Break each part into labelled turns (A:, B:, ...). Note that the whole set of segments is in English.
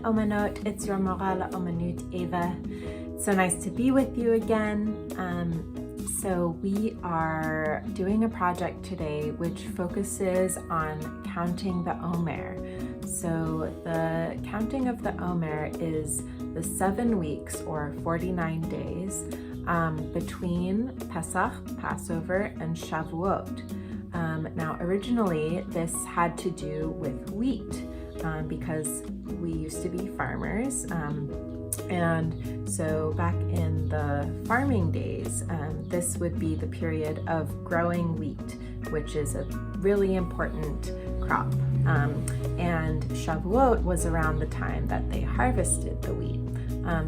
A: Omanut. It's your morale Omanut, Ava. It's so nice to be with you again. So we are doing a project today which focuses on counting the Omer. So the counting of the Omer is the 7 weeks or 49 days between Pesach, Passover, and Shavuot. Now originally this had to do with wheat because we used to be farmers. And so back in the farming days, this would be the period of growing wheat, which is a really important crop. And Shavuot was around the time that they harvested the wheat.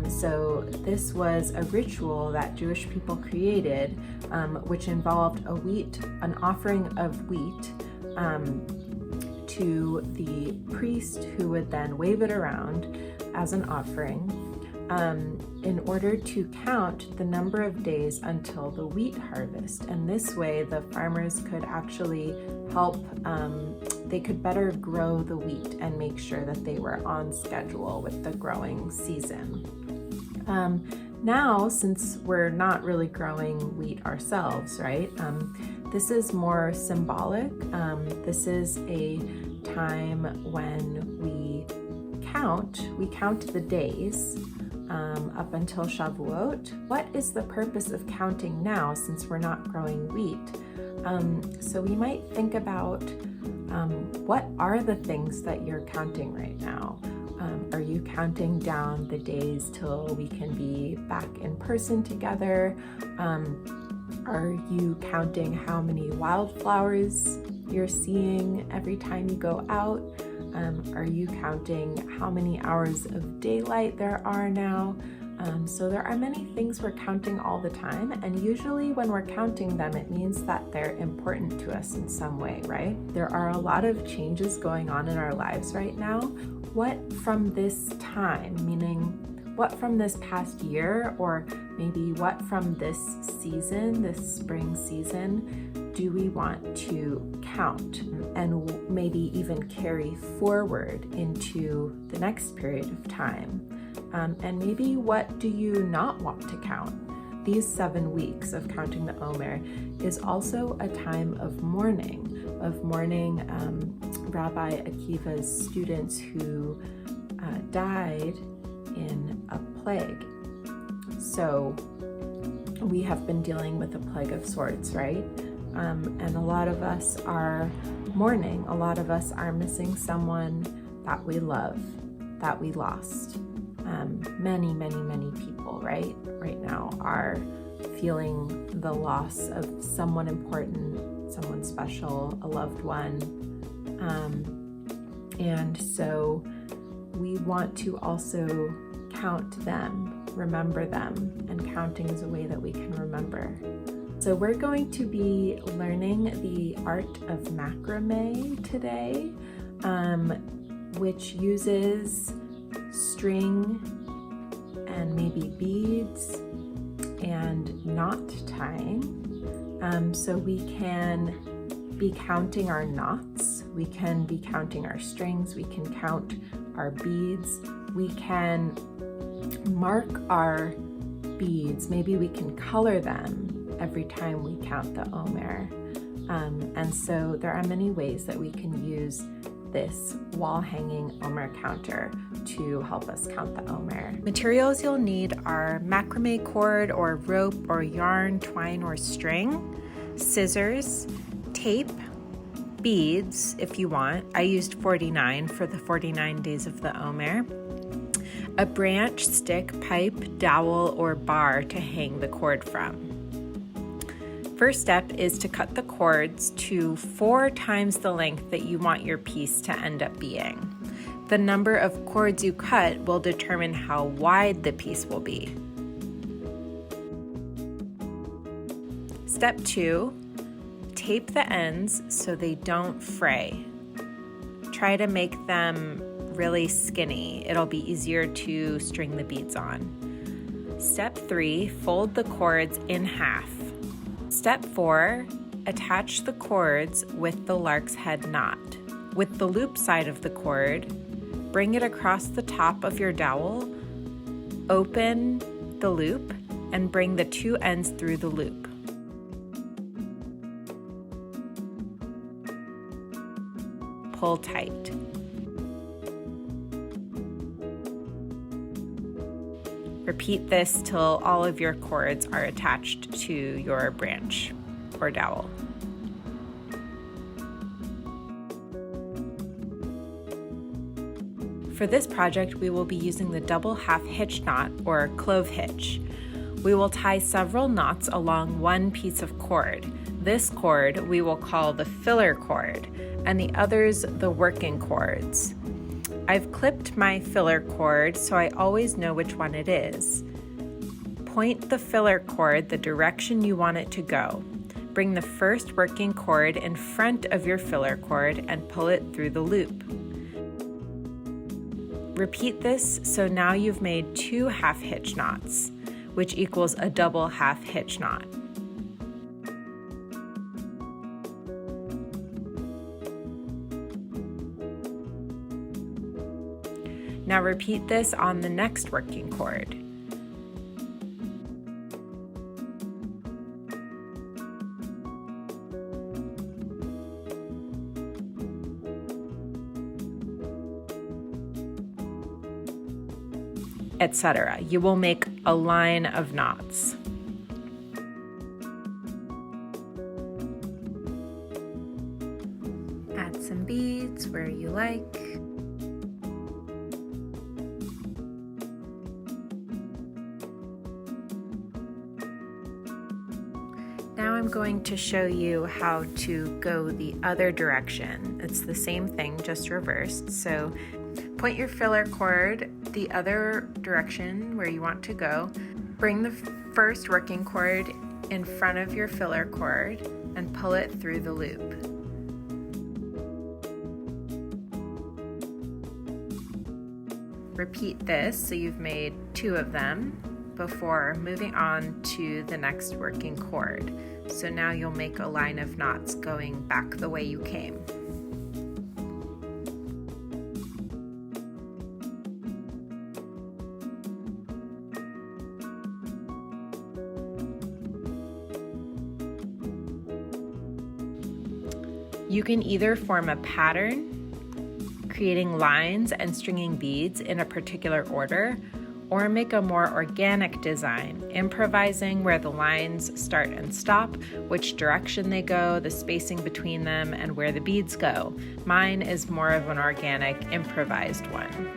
A: So this was a ritual that Jewish people created, which involved an offering of wheat to the priest, who would then wave it around as an offering in order to count the number of days until the wheat harvest. And this way the farmers could actually help, they could better grow the wheat and make sure that they were on schedule with the growing season. Now, since we're not really growing wheat ourselves, right? This is more symbolic. This is a time when we count the days up until Shavuot. What is the purpose of counting now since we're not growing wheat? So we might think about what are the things that you're counting right now? Are you counting down the days till we can be back in person together? Are you counting how many wildflowers you're seeing every time you go out? Are you counting how many hours of daylight there are now? So there are many things we're counting all the time, and usually when we're counting them, it means that they're important to us in some way, right? There are a lot of changes going on in our lives right now. What from this time, meaning what from this past year, or maybe what from this season, this spring season, do we want to count and maybe even carry forward into the next period of time? And maybe what do you not want to count? These 7 weeks of counting the Omer is also a time of mourning Rabbi Akiva's students who died in a plague. So we have been dealing with a plague of sorts, right? And a lot of us are mourning. A lot of us are missing someone that we love, that we lost. Many people, right now are feeling the loss of someone important, someone special, a loved one. And so we want to also count them, remember them, and counting is a way that we can remember. So we're going to be learning the art of macrame today, which uses string and maybe beads and knot tying. So we can be counting our knots, we can be counting our strings, we can count our beads, we can mark our beads, maybe we can color them every time we count the Omer. And so there are many ways that we can use this wall-hanging Omer counter to help us count the Omer. Materials you'll need are macrame cord or rope or yarn, twine or string, scissors, tape, beads if you want. I used 49 for the 49 days of the Omer. A branch, stick, pipe, dowel, or bar to hang the cord from. First step is to cut the cords to 4 times the length that you want your piece to end up being. The number of cords you cut will determine how wide the piece will be. Step 2, tape the ends so they don't fray. Try to make them really skinny. It'll be easier to string the beads on. Step 3, fold the cords in half. Step 4, attach the cords with the lark's head knot. With the loop side of the cord, bring it across the top of your dowel, open the loop, and bring the two ends through the loop. Pull tight. Repeat this till all of your cords are attached to your branch or dowel. For this project, we will be using the double half hitch knot or clove hitch. We will tie several knots along one piece of cord. This cord we will call the filler cord, and the others the working cords. I've clipped my filler cord so I always know which one it is. Point the filler cord the direction you want it to go. Bring the first working cord in front of your filler cord and pull it through the loop. Repeat this so now you've made 2 half hitch knots, which equals a double half hitch knot. Now repeat this on the next working cord. Etc. You will make a line of knots. Add some beads where you like. Now I'm going to show you how to go the other direction. It's the same thing, just reversed. So point your filler cord the other direction where you want to go. Bring the first working cord in front of your filler cord and pull it through the loop. Repeat this so you've made 2 of them before moving on to the next working cord. So now you'll make a line of knots going back the way you came. You can either form a pattern, creating lines and stringing beads in a particular order, or make a more organic design, improvising where the lines start and stop, which direction they go, the spacing between them, and where the beads go. Mine is more of an organic, improvised one.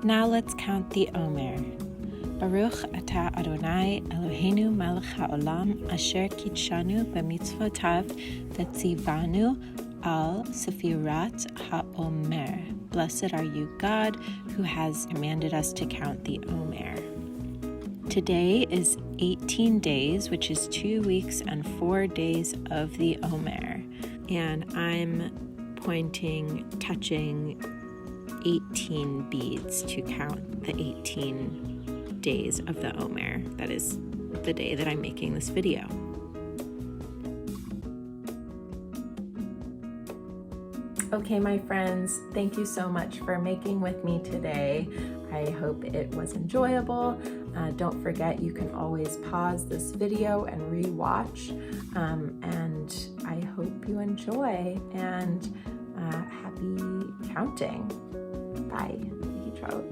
A: Now let's count the Omer. Baruch atah Adonai Eloheinu melech haolam asher kitshanu b'mitzvotav v'tzivanu al sefirat ha'omer. Blessed are you, God, who has commanded us to count the Omer. Today is 18 days, which is 2 weeks and 4 days of the Omer. And I'm pointing, touching 18 beads to count the 18 days of the Omer. That is the day that I'm making this video. Okay, my friends, thank you so much for making with me today. I hope it was enjoyable. Don't forget, you can always pause this video and re-watch. And I hope you enjoy, and happy counting. Bye. Trout.